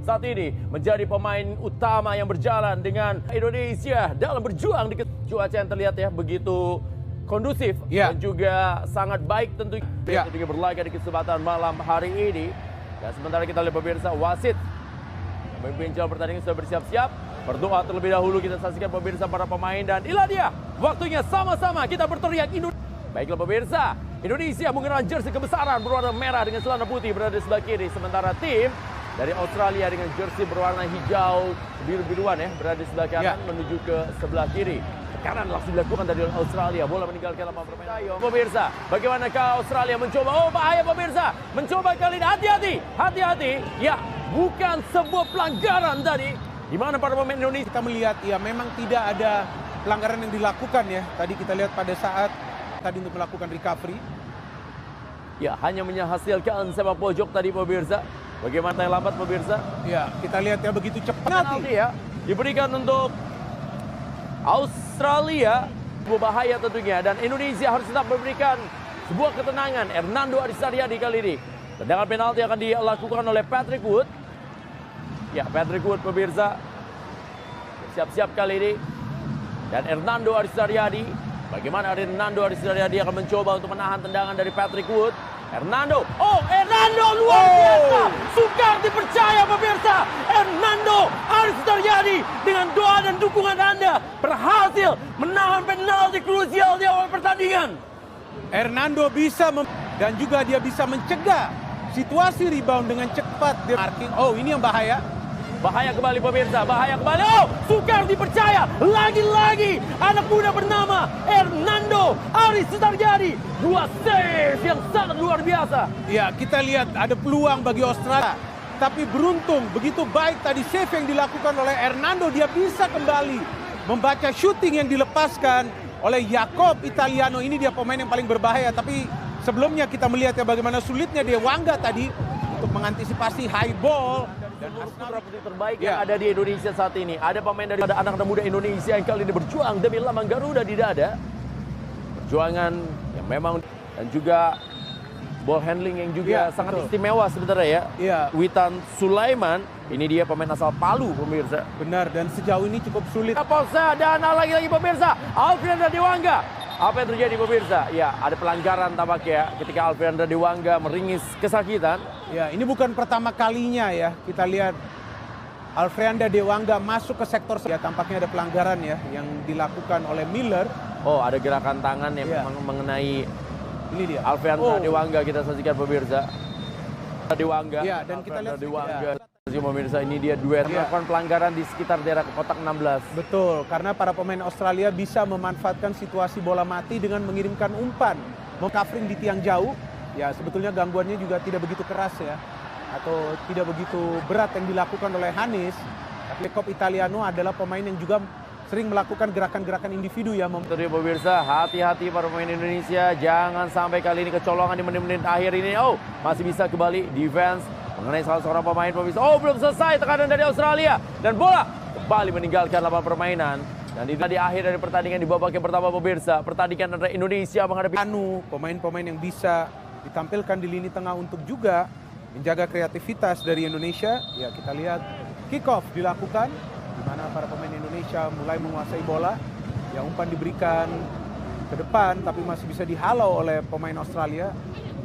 saat ini menjadi pemain utama yang berjalan dengan Indonesia dalam berjuang di cuaca yang terlihat ya begitu kondusif dan juga sangat baik tentunya berlaga di kesempatan malam hari ini. Dan sementara kita lihat pemirsa, wasit pemimpin jalan pertandingan sudah bersiap-siap. Berdoa terlebih dahulu, kita saksikan pemirsa para pemain dan inilah dia waktunya sama-sama kita berteriak Indonesia. Baiklah pemirsa, Indonesia mengenakan jersey kebesaran berwarna merah dengan celana putih berada di sebelah kiri. Sementara tim dari Australia dengan jersey berwarna hijau biru-biruan ya berada di sebelah kanan menuju ke sebelah kiri. Kanan langsung dilakukan dari Australia, bola meninggalkan lapangan permainan. Pemirsa, bagaimanakah Australia mencoba? Oh bahaya pemirsa, mencoba kali ini, hati-hati. Ya, bukan sebuah pelanggaran tadi. Di mana para pemain Indonesia kita melihat ya memang tidak ada pelanggaran yang dilakukan ya. Tadi kita lihat pada saat tadi untuk melakukan recovery. Ya, hanya menghasilkan sepak pojok tadi pemirsa. Bagaimana yang lambat pemirsa? Ya, kita lihat ya begitu cepat. Penalti ya diberikan untuk Australia. Berbahaya tentunya dan Indonesia harus tetap memberikan sebuah ketenangan. Hernando Arisariadi kali ini. Tendangan penalti akan dilakukan oleh Patrick Wood. Ya, Patrick Wood pemirsa siap-siap kali ini. Dan Hernando Arisariadi. Bagaimana Hernando Arisariadi akan mencoba untuk menahan tendangan dari Patrick Wood. Hernando luar biasa. Sukar dipercaya pemirsa. Hernando Arisariadi dengan doa dan dukungan Anda berhasil menahan penalti krusial di awal pertandingan. Hernando bisa dan juga dia bisa mencegah situasi rebound dengan cepat. Dia marking. Oh, ini yang bahaya. Bahaya kembali pemirsa, bahaya kembali. Oh, sukar dipercaya. Lagi-lagi anak muda bernama Hernando Arisariadi. Dua save yang sangat luar biasa. Ya, kita lihat ada peluang bagi Australia. Tapi beruntung, begitu baik tadi save yang dilakukan oleh Hernando. Dia bisa kembali membaca shooting yang dilepaskan oleh Jacob Italiano. Ini dia pemain yang paling berbahaya. Tapi sebelumnya kita melihat ya bagaimana sulitnya De Wanga tadi untuk mengantisipasi high ball. Dan putra putri terbaik yang ada di Indonesia saat ini. Ada pemain dari anak-anak muda Indonesia yang kali ini berjuang demi lambang Garuda di dada. Perjuangan yang memang dan juga ball handling yang juga sangat istimewa sebenarnya ya. Witan Sulaiman, ini dia pemain asal Palu pemirsa. Benar, dan sejauh ini cukup sulit. Polsa dan lagi-lagi pemirsa, Alfrianda Dewangga. Apa yang terjadi pemirsa? Ya, ada pelanggaran tampaknya ketika Alfrianda Dewangga meringis kesakitan. Ya, ini bukan pertama kalinya ya. Kita lihat Alfrianda Dewangga masuk ke sektor ya, tampaknya ada pelanggaran ya yang dilakukan oleh Miller. Oh, ada gerakan tangan yang mengenai ini dia. Alfrianda Dewangga, kita saksikan pemirsa. Dewangga. Ya, dan kita lihat Dewangga. Pemirsa, ini dia duet melakukan pelanggaran di sekitar daerah kotak 16. Betul, karena para pemain Australia bisa memanfaatkan situasi bola mati dengan mengirimkan umpan, covering di tiang jauh. Ya, sebetulnya gangguannya juga tidak begitu keras ya, atau tidak begitu berat yang dilakukan oleh Hanis. Tapi Jacob Italiano adalah pemain yang juga sering melakukan gerakan-gerakan individu ya. Terima pemirsa, hati-hati para pemain Indonesia, jangan sampai kali ini kecolongan di menit-menit akhir ini. Oh, masih bisa kembali defense mengenai salah seorang pemain pemirsa. Oh, belum selesai tekanan dari Australia dan bola kembali meninggalkan lapangan permainan. Dan di akhir dari pertandingan di babak yang pertama pemirsa, pertandingan antara Indonesia menghadapi pemain-pemain yang bisa ditampilkan di lini tengah untuk juga menjaga kreativitas dari Indonesia. Ya, kita lihat kick off dilakukan di mana para pemain Indonesia mulai menguasai bola. Ya, umpan diberikan ke depan tapi masih bisa dihalau oleh pemain Australia.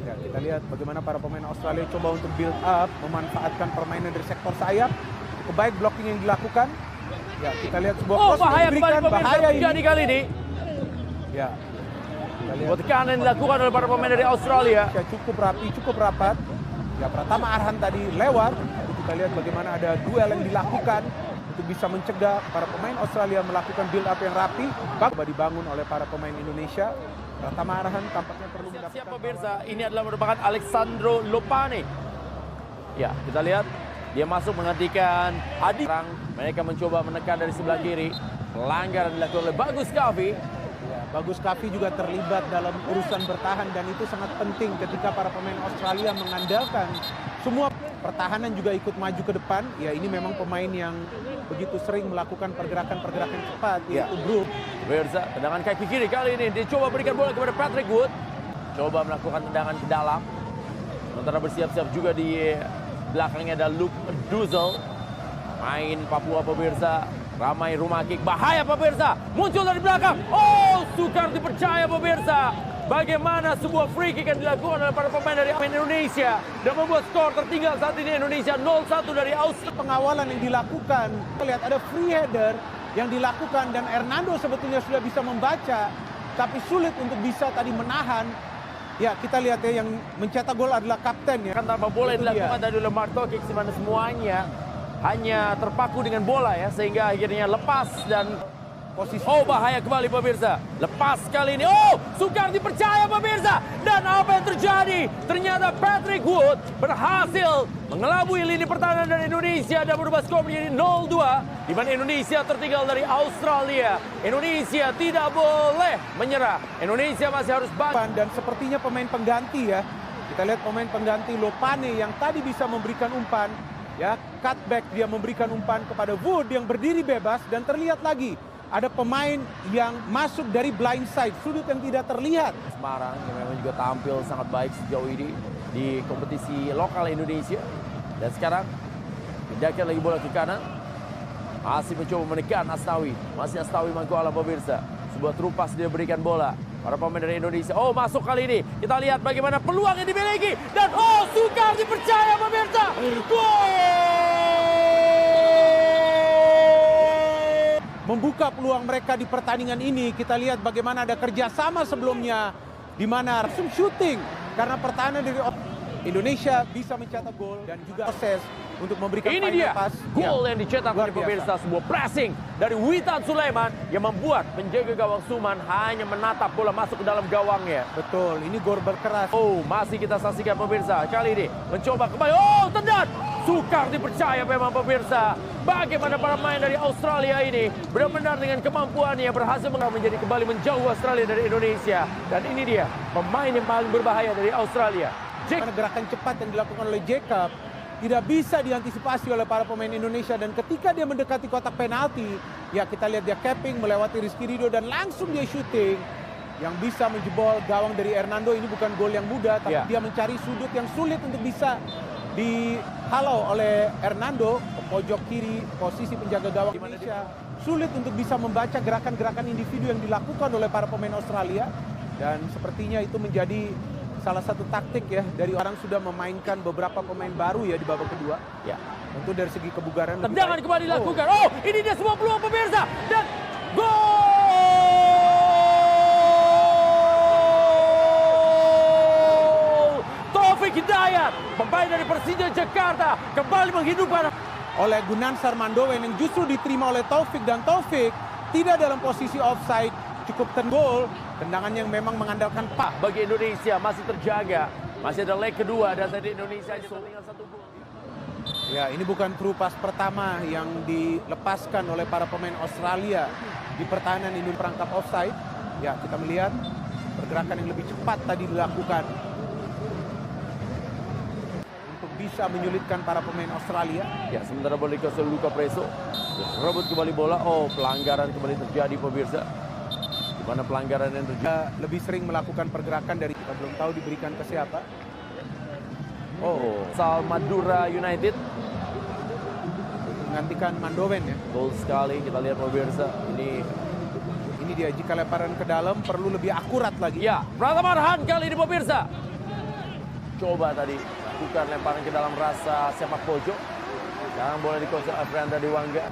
Ya, kita lihat bagaimana para pemain Australia coba untuk build up, memanfaatkan permainan dari sektor sayap. Cukup baik blocking yang dilakukan. Ya, kita lihat sebuah cross bahaya diberikan, bahaya ini. Kali ini. Ya. Buat tekanan dilakukan oleh para pemain dari Australia. Ya, cukup rapi, cukup rapat. Ya, Pratama Arhan tadi lewat. Kita lihat bagaimana ada duel yang dilakukan untuk bisa mencegah para pemain Australia melakukan build up yang rapi. Coba dibangun oleh para pemain Indonesia. Pratama Arhan tampaknya perlu mendapatkan. Siap pemirsa, ini adalah merupakan Alessandro Lopane. Ya, kita lihat dia masuk menggantikan Adi. Mereka mencoba menekan dari sebelah kiri. Pelanggaran dilakukan oleh Bagus Kavi. Ya, Bagus Kavi juga terlibat dalam urusan bertahan dan itu sangat penting ketika para pemain Australia mengandalkan semua pertahanan juga ikut maju ke depan. Ya, ini memang pemain yang begitu sering melakukan pergerakan-pergerakan cepat, yaitu grup. Pemirsa, tendangan kaki kiri kali ini dicoba berikan bola kepada Patrick Wood. Coba melakukan tendangan ke dalam. Sementara bersiap-siap juga di belakangnya ada Luke Duzel. Main Papua pemirsa. Ramai rumah kick. Bahaya pemirsa. Muncul dari belakang. Oh, sukar dipercaya pemirsa. Bagaimana sebuah free kick yang dilakukan oleh para pemain dari Indonesia dan membuat skor tertinggal saat ini Indonesia 0-1 dari Australia. Pengawalan yang dilakukan, lihat ada free header yang dilakukan dan Hernando sebetulnya sudah bisa membaca, tapi sulit untuk bisa tadi menahan. Ya, kita lihat ya, yang mencetak gol adalah kapten ya. Kan tanpa bola yang dilakukan tadi oleh Marto Kick, di mana semuanya hanya terpaku dengan bola ya, sehingga akhirnya lepas dan posisi. Oh, bahaya kembali pemirsa. Lepas kali ini. Oh, sukar dipercaya pemirsa. Dan apa yang terjadi? Ternyata Patrick Wood berhasil mengelabui lini pertahanan dari Indonesia dan berubah skor menjadi 0-2. Di mana Indonesia tertinggal dari Australia. Indonesia tidak boleh menyerah. Indonesia masih harus bangkit. Dan sepertinya pemain pengganti ya. Kita lihat pemain pengganti Lopane yang tadi bisa memberikan umpan. Ya, cutback dia memberikan umpan kepada Wood yang berdiri bebas dan terlihat lagi. Ada pemain yang masuk dari blind side, sudut yang tidak terlihat. Semarang yang memang juga tampil sangat baik sejauh ini di kompetisi lokal Indonesia. Dan sekarang pindahkan lagi bola ke kanan. Masih mencoba menekan Asnawi. Masih Asnawi Mangkualam pemirsa. Sebuah terupas dia berikan bola. Para pemain dari Indonesia. Oh, masuk kali ini. Kita lihat bagaimana peluang yang dimiliki. Dan oh, sukar dipercaya pemirsa. Gol! Membuka peluang mereka di pertandingan ini. Kita lihat bagaimana ada kerjasama sebelumnya di mana langsung shooting karena pertahanan dari Indonesia bisa mencetak gol dan juga proses untuk memberikan ini dia pass. gol yang dicetak oleh pemirsa, sebuah pressing dari Witan Sulaiman yang membuat penjaga gawang Suman hanya menatap bola masuk ke dalam gawangnya. Betul, ini gol berkeras. Oh, masih kita saksikan pemirsa. Kali ini mencoba kembali. Oh, tendang. Sukar dipercaya memang pemirsa. Bagaimana para pemain dari Australia ini benar-benar dengan kemampuannya berhasil menjadi kembali menjauh Australia dari Indonesia. Dan ini dia pemain yang paling berbahaya dari Australia. Karena gerakan cepat yang dilakukan oleh Jacob tidak bisa diantisipasi oleh para pemain Indonesia. Dan ketika dia mendekati kotak penalti, ya kita lihat dia capping melewati Rizky Ridho dan langsung dia shooting yang bisa menjebol gawang dari Hernando. Ini bukan gol yang mudah, tapi dia mencari sudut yang sulit untuk bisa dihalau oleh Hernando ke pojok kiri posisi penjaga gawang Indonesia. Sulit untuk bisa membaca gerakan-gerakan individu yang dilakukan oleh para pemain Australia. Dan sepertinya itu menjadi salah satu taktik ya dari orang sudah memainkan beberapa pemain baru ya di babak kedua. Ya, tentu dari segi kebugaran. Tendangan kembali dilakukan. Oh, ini dia sebuah peluang pemirsa dan gol! Taufik Hidayat, pemain dari Persija Jakarta kembali menghidupkan oleh Gunansar Mandowen yang justru diterima oleh Taufik, dan Taufik tidak dalam posisi offside, cukup gol. Tendangan yang memang mengandalkan bagi Indonesia masih terjaga. Masih ada leg kedua dan tadi Indonesia tinggal 1 gol. Ya, ini bukan true pass pertama yang dilepaskan oleh para pemain Australia di pertahanan ini perangkap offside. Ya, kita melihat pergerakan yang lebih cepat tadi dilakukan untuk bisa menyulitkan para pemain Australia. Ya, sementara bola dikuasai Luka Preso. Rebut kembali bola. Oh, pelanggaran kembali terjadi pemirsa. Di mana pelanggaran yang terjadi lebih sering melakukan pergerakan dari kita belum tahu diberikan ke siapa. Oh, Sal Madura United menggantikan Mandowen ya. Gol sekali kita lihat pemirsa. Ini dia, jika lemparan ke dalam perlu lebih akurat lagi. Ya, Pratama Arhan kali ini pemirsa. Coba tadi bukan lemparan ke dalam rasa sepak pojok. Sekarang bola dikuasai Afrianda Dewangga.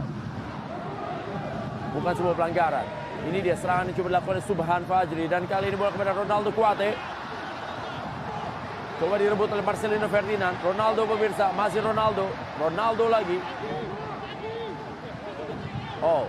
Bukan sebuah pelanggaran. Ini dia serangan yang coba dilakukan oleh Subhan Fajri. Dan kali ini bola kepada Ronaldo Kuate. Coba direbut oleh Marcelino Ferdinand. Ronaldo pemirsa, masih Ronaldo. Ronaldo lagi. Oh.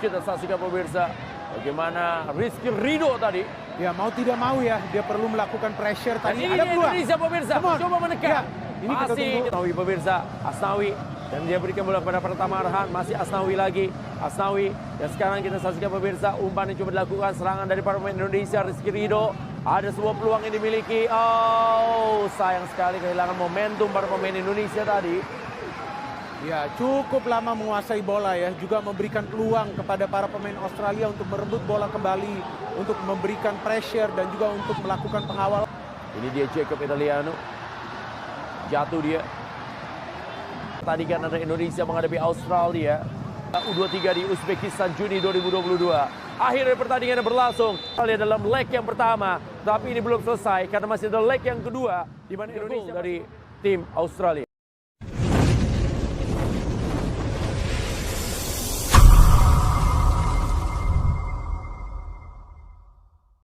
Kita saksikan pemirsa. Bagaimana Rizky Ridho tadi. Ya, mau tidak mau ya, dia perlu melakukan pressure tadi. Dan ini ada Indonesia pemirsa. Coba menekan. Ya, ini masih Asnawi pemirsa. Asnawi. Dan dia berikan bola kepada Pratama Arhan. Masih Asnawi lagi. Asnawi. Dan sekarang kita saksikan pemirsa. Umpan yang coba dilakukan. Serangan dari para pemain Indonesia. Rizky Ridho. Ada sebuah peluang yang dimiliki. Oh, sayang sekali kehilangan momentum para pemain Indonesia tadi. Ya, cukup lama menguasai bola ya. Juga memberikan peluang kepada para pemain Australia untuk merebut bola kembali. Untuk memberikan pressure dan juga untuk melakukan pengawal. Ini dia Jacob Italiano. Jatuh dia. Pertandingan antara Indonesia menghadapi Australia U23 di Uzbekistan Juni 2022. Akhir dari pertandingan yang berlangsung dalam leg yang pertama, tapi ini belum selesai karena masih ada leg yang kedua di mana Indonesia dari tim Australia.